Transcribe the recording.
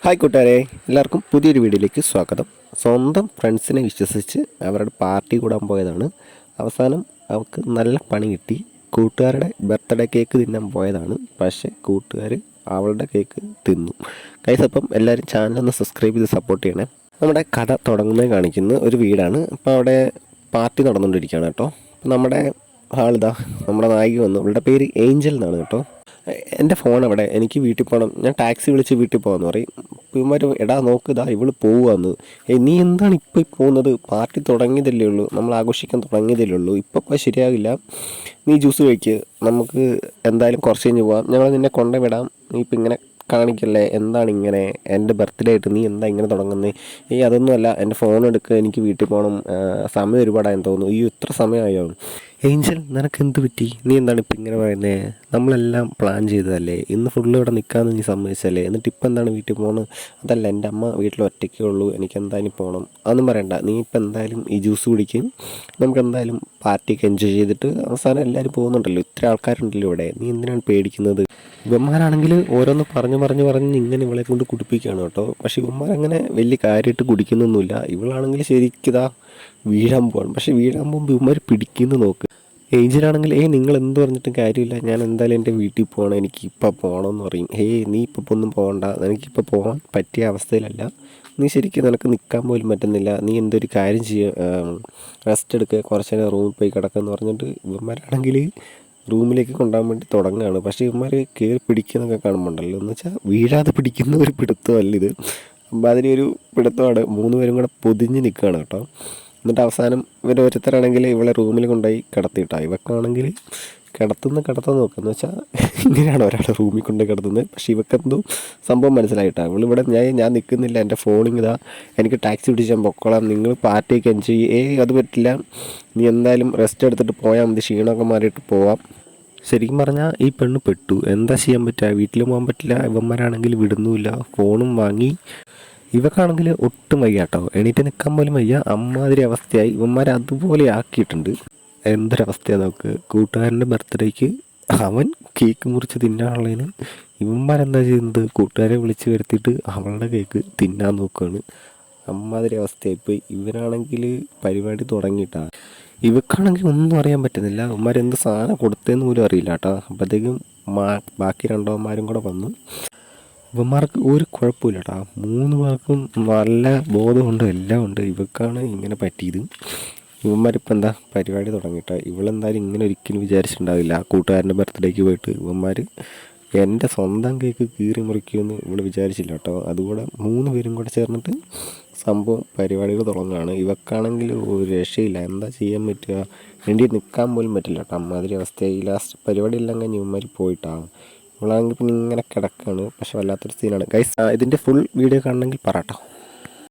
Hi കൂട്ടുകാരെ, എല്ലാവർക്കും പുതിയൊരു വീഡിയോയിലേക്ക് സ്വാഗതം. സ്വന്തം ഫ്രണ്ട്സിനെ വിശ്വസിച്ച് അവരുടെ പാർട്ടി കൂടാൻ പോയതാണ്. അവസാനം അവർക്ക് നല്ല പണി കിട്ടി. കൂട്ടുകാരുടെ ബർത്ത്ഡേ കേക്ക് തിന്നാൻ പോയതാണ്. പക്ഷേ കൂട്ടുകാർ അവളുടെ കേക്ക് തിന്നു. ഗൈസ്, അപ്പം എല്ലാവരും ചാനലൊന്ന് സബ്സ്ക്രൈബ് ചെയ്ത് സപ്പോർട്ട് ചെയ്യണേ. നമ്മുടെ കഥ തുടങ്ങുന്നത് കാണിക്കുന്ന ഒരു വീടാണ്. അപ്പോൾ അവിടെ പാർട്ടി നടന്നുകൊണ്ടിരിക്കുകയാണ് കേട്ടോ. അപ്പം നമ്മുടെ ആളിതാ, നമ്മുടെ നായിക വന്നു. അവളുടെ പേര് ഏഞ്ചൽ എന്നാണ് കേട്ടോ. എൻ്റെ ഫോൺ അവിടെ, എനിക്ക് വീട്ടിൽ പോകണം, ഞാൻ ടാക്സി വിളിച്ച് വീട്ടിൽ പോകാമെന്ന് പറയും. ഇവന്മാർ എടാ നോക്കിതാ ഇവള് പോവാന്ന്. നീ എന്താണ് ഇപ്പോൾ പോകുന്നത്? പാർട്ടി തുടങ്ങിയതല്ലേ ഉള്ളൂ, നമ്മൾ ആഘോഷിക്കാൻ തുടങ്ങിയതല്ലേ ഉള്ളൂ, ഇപ്പോൾ ശരിയാകില്ല. നീ ജ്യൂസ് കഴിക്ക്, നമുക്ക് എന്തായാലും കുറച്ച് കഴിഞ്ഞ് പോവാം, ഞങ്ങൾ നിന്നെ കൊണ്ടുവിടാം. നീ ഇപ്പം ഇങ്ങനെ കാണിക്കല്ലേ, എന്താണ് ഇങ്ങനെ എൻ്റെ ബർത്ത്ഡേ ആയിട്ട് നീ എന്താ ഇങ്ങനെ തുടങ്ങുന്നത്? അതൊന്നുമല്ല, എൻ്റെ ഫോൺ എടുക്കുക, എനിക്ക് വീട്ടിൽ പോകണം, സമയം ഒരുപാടായെന്ന് തോന്നുന്നു. ഇത്ര സമയമായോ? ഏഞ്ചൽ, നിനക്ക് എന്ത് പറ്റി? നീ എന്താണ് ഇപ്പം ഇങ്ങനെ പറയുന്നത്? നമ്മളെല്ലാം പ്ലാൻ ചെയ്തതല്ലേ, ഇന്ന് ഫുള്ള് ഇവിടെ നിൽക്കാമെന്ന് നീ സമ്മതിച്ചല്ലേ, എന്നിട്ട് ഇപ്പം എന്താണ് വീട്ടിൽ പോകുന്നത്? അതല്ല, എൻ്റെ അമ്മ വീട്ടിൽ ഒറ്റയ്ക്കേ ഉള്ളൂ, എനിക്ക് എന്തായാലും പോകണം. അതൊന്നും പറയണ്ട, നീ ഇപ്പം എന്തായാലും ഈ ജ്യൂസ് കുടിക്കും, നമുക്ക് എന്തായാലും പാർട്ടിയൊക്കെ എൻജോയ് ചെയ്തിട്ട് അവസാനം എല്ലാവരും പോകുന്നുണ്ടല്ലോ, ഇത്ര ആൾക്കാരുണ്ടല്ലോ ഇവിടെ, നീ എന്തിനാണ് പേടിക്കുന്നത്? ഇവന്മാരാണെങ്കിൽ ഓരോന്ന് പറഞ്ഞ് ഇങ്ങനെ ഇവളെ കൊണ്ട് കുടിപ്പിക്കുകയാണ് കേട്ടോ. പക്ഷേ ഇവന്മാരങ്ങനെ വലിയ കാര്യമായിട്ട് കുടിക്കുന്നൊന്നുമില്ല. ഇവളാണെങ്കിൽ ശരിക്കിതാ വീഴാൻ പോവാണ്. പക്ഷേ വീഴാൻ പോകുമ്പോൾ ഇവന്മാർ പിടിക്കുന്നു നോക്ക്. ഏഞ്ചലാണെങ്കിൽ നിങ്ങൾ എന്ത് പറഞ്ഞിട്ടും കാര്യമില്ല, ഞാൻ എന്തായാലും എൻ്റെ വീട്ടിൽ പോകണം, എനിക്കിപ്പോൾ പോകണമെന്ന് പറയും. നീ ഇപ്പോൾ ഒന്നും പോകണ്ട, എനിക്കിപ്പോൾ പോകാൻ പറ്റിയ അവസ്ഥയിലല്ല, നീ ശരിക്കും നിനക്ക് നിൽക്കാൻ പോലും പറ്റുന്നില്ല, നീ എന്തൊരു കാര്യം റെസ്റ്റ് എടുക്കുക, കുറച്ച് നേരം റൂമിൽ പോയി കിടക്കുമെന്ന് പറഞ്ഞിട്ട് ഇവന്മാരാണെങ്കിൽ റൂമിലേക്ക് കൊണ്ടുപോകാൻ വേണ്ടി തുടങ്ങുകയാണ്. പക്ഷേ ഇവന്മാർ കയറി പിടിക്കുന്നൊക്കെ കാണുമ്പോണ്ടല്ലോ, എന്ന് വെച്ചാൽ വീഴാതെ പിടിക്കുന്ന ഒരു പിടുത്തമല്ല ഇത്. അപ്പോൾ അതിനൊരു പിടുത്തമാണ്. 3 പേരും കൂടെ പൊതിഞ്ഞ് നിൽക്കുകയാണ് കേട്ടോ. എന്നിട്ട് അവസാനം ഓരോരുത്തരാണെങ്കിൽ ഇവളെ റൂമിൽ കൊണ്ടുപോയി കിടത്തിയിട്ടാണ്. ഇവക്കാണെങ്കിൽ കിടത്താൻ നോക്കുക വെച്ചാൽ ഇങ്ങനെയാണ് ഒരാൾ റൂമിൽ കൊണ്ടുപോയി കിടത്തുന്നത്. പക്ഷേ ഇവക്കെന്തോ സംഭവം മനസ്സിലായിട്ടാണ്. ഇവളിവിടെ ഞാൻ നിൽക്കുന്നില്ല, എൻ്റെ ഫോണിങ് ഇതാ, എനിക്ക് ടാക്സി പിടിച്ച് ഞാൻ പൊക്കോളാം, നിങ്ങൾ പാർട്ടിയൊക്കെ എൻജോയ് അത് പറ്റില്ല, നീ എന്തായാലും റെസ്റ്റ് എടുത്തിട്ട് പോയാൽ മതി, ക്ഷീണമൊക്കെ മാറിയിട്ട് പോവാം. ശരിക്കും പറഞ്ഞാൽ ഈ പെണ്ണ് പെട്ടു. എന്താ ചെയ്യാൻ പറ്റുക? വീട്ടിൽ പോകാൻ പറ്റില്ല, ഇവന്മാരാണെങ്കിൽ വിടുന്നുമില്ല, ഫോണും വാങ്ങി. ഇവക്കാണെങ്കിൽ ഒട്ടും വയ്യ കേട്ടോ, എണീറ്റ് നിൽക്കാൻ പോലും വയ്യ, അമ്മാതിരി അവസ്ഥയായി. ഇവന്മാരെ അതുപോലെ ആക്കിയിട്ടുണ്ട്. എന്തൊരവസ്ഥയാണ് നമുക്ക്. കൂട്ടുകാരൻ്റെ ബർത്ത്ഡേക്ക് അവൻ കേക്ക് മുറിച്ച് തിന്നാനുള്ളതിന് ഇവന്മാരെന്താ ചെയ്യുന്നത്? കൂട്ടുകാരെ വിളിച്ച് വരുത്തിയിട്ട് അവളുടെ കേക്ക് തിന്നാൻ നോക്കുകയാണ്. അമ്മാതിരി അവസ്ഥയായിപ്പോയി. ഇവരാണെങ്കിൽ പരിപാടി തുടങ്ങിയിട്ടാണ്. ഇവക്കാണെങ്കിൽ ഒന്നും അറിയാൻ പറ്റുന്നില്ല, ഇവന്മാരെന്ത് സാധനം കൊടുത്തതെന്ന് പോലും അറിയില്ല കേട്ടോ. അപ്പോഴത്തേക്കും ബാക്കി 2 കൂടെ വന്നു. ഇവന്മാർക്ക് ഒരു കുഴപ്പമില്ല കേട്ടോ, 3 പേർക്കും നല്ല ബോധമുണ്ട്, എല്ലാം ഉണ്ട്. ഇവക്കാണ് ഇങ്ങനെ പറ്റിയത്. ഇവന്മാരിപ്പോൾ എന്താ പരിപാടി തുടങ്ങിയിട്ടാ. ഇവളെന്തായാലും ഇങ്ങനെ ഒരിക്കലും വിചാരിച്ചിട്ടുണ്ടാവില്ല. ആ കൂട്ടുകാരൻ്റെ ബർത്ത്ഡേക്ക് പോയിട്ട് ഇവന്മാർ എൻ്റെ സ്വന്തം കേക്ക് കീറി മുറിക്കുമെന്ന് ഇവൾ വിചാരിച്ചില്ല കേട്ടോ. അതുകൂടെ 3 പേരും കൂടെ ചേർന്നിട്ട് സംഭവം പരിപാടികൾ തുടങ്ങുകയാണ്. ഇവക്കാണെങ്കിൽ ഒരു രക്ഷയില്ല, എന്താ ചെയ്യാൻ പറ്റുക? വേണ്ടി നിൽക്കാൻ പോലും പറ്റില്ല കേട്ടോ. അമ്മാതിരി അവസ്ഥയായി. ലാസ്റ്റ് പരിപാടി എല്ലാം കഴിഞ്ഞ് ഇവന്മാർ പോയിട്ടാണ്. ഇവളാണെങ്കിൽ പിന്നെ ഇങ്ങനെ കിടക്കുകയാണ്. പക്ഷെ വല്ലാത്തൊരു സീനാണ് ഗൈസ്. ഇതിൻ്റെ ഫുൾ വീഡിയോ കാണണമെങ്കിൽ പറട്ടോ.